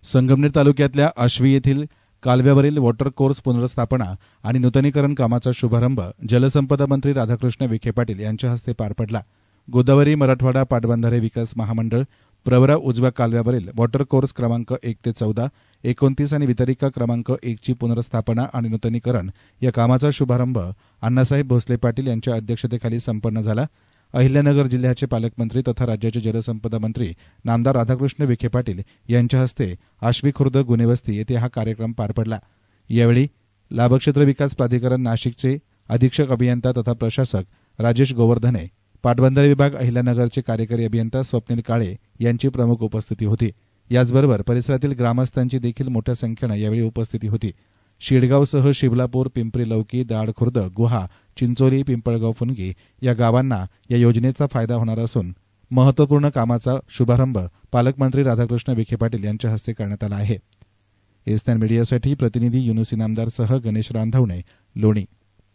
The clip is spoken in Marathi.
संगमनेर तालुक्यातल्या आश्वी येथील कालव्यावरील वॉटर कोर्स पुनर्स्थापना आणि नूतनीकरण कामाचा शुभारंभ जलसंपदा मंत्री राधाकृष्ण विखे पाटील यांच्या हस्ते पार पडला. गोदावरी मराठवाडा पाटबंधारे विकास महामंडळ प्रवरा उजव्या कालव्यावरील वॉटर कोर्स क्रमांक 1 ते 14, 29 आणि वितरिका क्रमांक 1 ची पुनर्स्थापना आणि नूतनीकरण या कामाचा शुभारंभ अण्णासाहेब भोसले पाटील यांच्या अध्यक्षतेखाली संपन्न झाला. अहिल्यानगर जिल्ह्याचे पालकमंत्री तथा राज्याचे जलसंपदा मंत्री नामदार राधाकृष्ण विखे पाटील यांच्या हस्ते आश्वी खुर्द गुणेवस्ती येथे हा कार्यक्रम पार पडला. यावेळी लाभक्षेत्र विकास प्राधिकरण नाशिकचे अधीक्षक अभियंता तथा प्रशासक राजेश गोवर्धने, पाटबंधारे विभाग अहिल्यानगरचे कार्यकारी अभियंता स्वप्नील काळे यांची प्रमुख उपस्थिती होती. याचबरोबर परिसरातील ग्रामस्थांची देखील मोठ्या संख्येनं यावेळी उपस्थिती होती. शिडगावसह शिवलापूर, पिंपरी लौकी, दाड खुर्द, गुहा, चिंचोली, पिंपळगाव, फुनगी या गावांना या योजनेचा फायदा होणार असून महत्त्वपूर्ण कामाचा शुभारंभ पालकमंत्री राधाकृष्ण विखे पाटील यांच्या हस्ते करण्यात आला आहे. एसएन मीडियासाठी प्रतिनिधी युनुस इनामदारसह गणेश रांधवणे, लोणी.